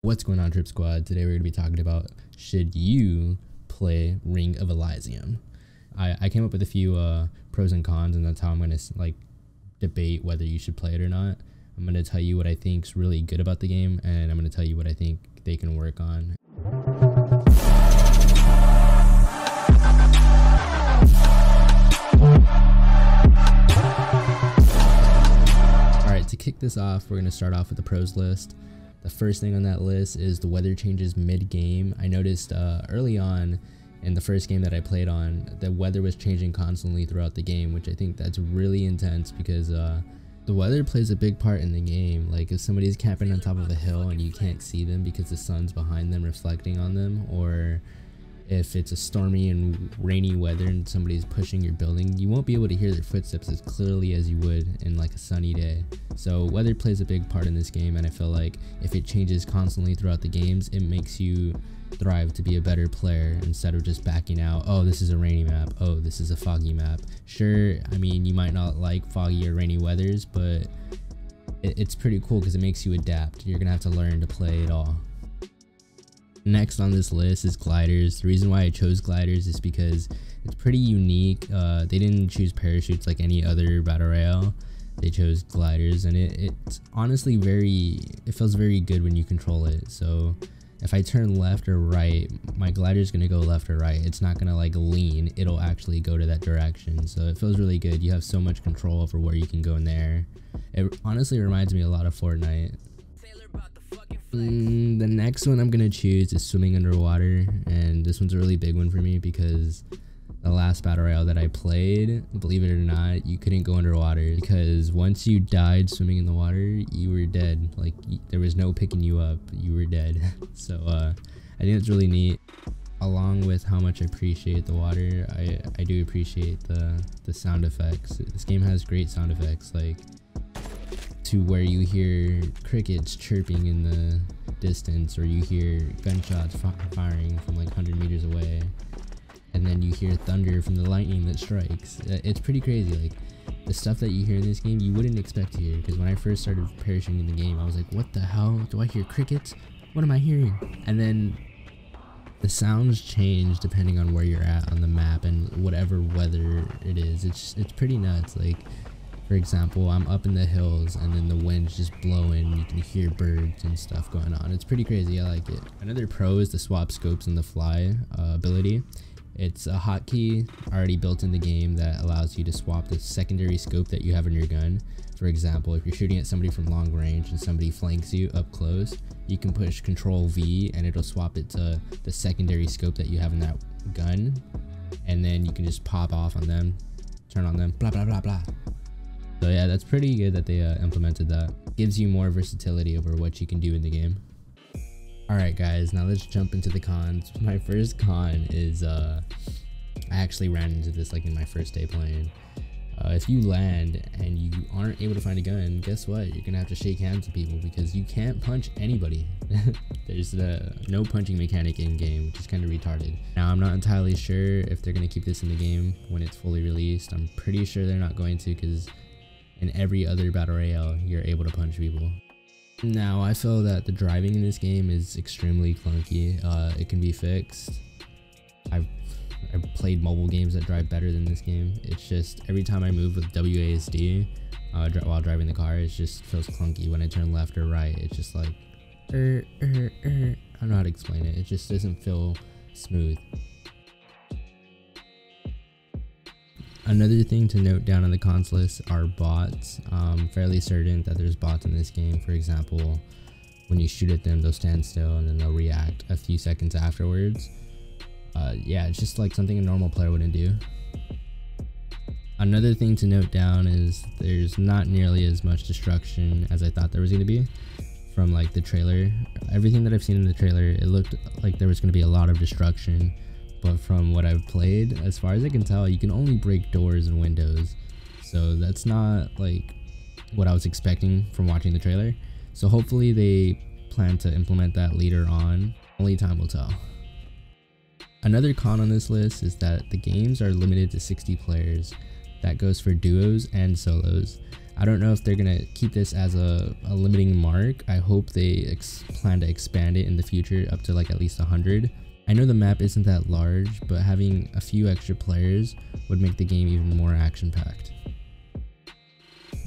What's going on, Trip Squad? Today we're going to be talking about, should you play Ring of Elysium? I came up with a few pros and cons, and that's how I'm going to debate whether you should play it or not. I'm going to tell you what I think is really good about the game, and I'm going to tell you what I think they can work on. Alright, to kick this off, we're going to start off with the pros list. The first thing on that list is the weather changes mid-game. I noticed early on in the first game that I played on, the weather was changing constantly throughout the game, which I think that's really intense because the weather plays a big part in the game. Like if somebody's camping on top of a hill and you can't see them because the sun's behind them reflecting on them, or if it's a stormy and rainy weather and somebody's pushing your building, you won't be able to hear their footsteps as clearly as you would in like a sunny day. So weather plays a big part in this game, and I feel like if it changes constantly throughout the games, it makes you thrive to be a better player instead of just backing out. Oh, this is a rainy map. Oh, this is a foggy map. Sure, I mean, you might not like foggy or rainy weathers, but it's pretty cool because it makes you adapt. You're gonna have to learn to play it all. Next on this list is gliders. The reason why I chose gliders is because it's pretty unique. They didn't choose parachutes like any other battle royale. They chose gliders, and it's honestly it feels very good when you control it. So if I turn left or right, my glider is gonna go left or right. It's not gonna like lean, it'll actually go to that direction. So it feels really good. You have so much control over where you can go in the air. It honestly reminds me a lot of Fortnite. The next one I'm gonna choose is swimming underwater, and this one's a really big one for me because the last battle royale that I played, believe it or not, you couldn't go underwater because once you died swimming in the water, you were dead. Like there was no picking you up, you were dead. So I think it's really neat. Along with how much I appreciate the water, I do appreciate the sound effects. This game has great sound effects, like to where you hear crickets chirping in the distance, or you hear gunshots firing from like 100 meters away, and then you hear thunder from the lightning that strikes. It's pretty crazy. Like the stuff that you hear in this game you wouldn't expect to hear, because when I first started parachuting in the game I was like, what the hell, do I hear crickets? What am I hearing? And then the sounds change depending on where you're at on the map and whatever weather it is. It's pretty nuts. Like for example, I'm up in the hills and then the wind's just blowing, you can hear birds and stuff going on. It's pretty crazy. I like it. Another pro is the swap scopes and the fly ability. It's a hotkey already built in the game that allows you to swap the secondary scope that you have in your gun. For example, if you're shooting at somebody from long range and somebody flanks you up close, you can push Control V and it'll swap it to the secondary scope that you have in that gun, and then you can just pop off on them, turn on them, blah blah blah blah. So yeah, that's pretty good that they implemented that. Gives you more versatility over what you can do in the game. Alright guys, now let's jump into the cons. My first con is I actually ran into this like in my first day playing. If you land and you aren't able to find a gun, guess what? You're gonna have to shake hands with people because you can't punch anybody. There's no punching mechanic in game, which is kind of retarded. Now I'm not entirely sure if they're gonna keep this in the game when it's fully released. I'm pretty sure they're not going to, because in every other battle royale you're able to punch people. Now I feel that the driving in this game is extremely clunky. It can be fixed. I've played mobile games that drive better than this game. It's just every time I move with WASD while driving the car, it just feels clunky. When I turn left or right, it's just like I don't know how to explain it. It just doesn't feel smooth. Another thing to note down on the cons list are bots. I'm fairly certain that there's bots in this game. For example, when you shoot at them, they'll stand still and then they'll react a few seconds afterwards. Yeah, it's just like something a normal player wouldn't do. Another thing to note down is there's not nearly as much destruction as I thought there was going to be from like the trailer. Everything that I've seen in the trailer, it looked like there was going to be a lot of destruction. But from what I've played, as far as I can tell, you can only break doors and windows. So that's not like what I was expecting from watching the trailer. So hopefully they plan to implement that later on. Only time will tell. Another con on this list is that the games are limited to 60 players. That goes for duos and solos. I don't know if they're gonna keep this as a limiting mark. I hope they plan to expand it in the future up to like at least 100. I know the map isn't that large, but having a few extra players would make the game even more action-packed.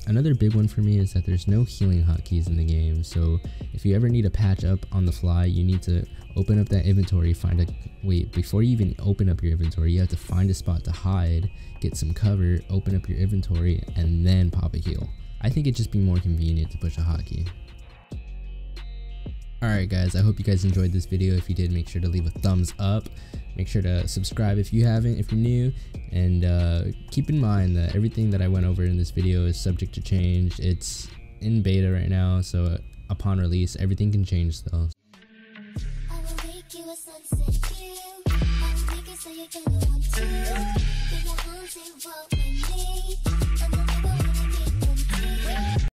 Another big one for me is that there's no healing hotkeys in the game, so if you ever need a patch up on the fly, you need to open up that inventory, before you even open up your inventory, you have to find a spot to hide, get some cover, open up your inventory, and then pop a heal. I think it'd just be more convenient to push a hotkey. Alright guys, I hope you guys enjoyed this video. If you did, make sure to leave a thumbs up. Make sure to subscribe if you haven't, if you're new, and keep in mind that everything that I went over in this video is subject to change. It's in beta right now, so upon release, everything can change though. I will make you a sunset view. I will make it so you're gonna want to. Be a haunted walk with me.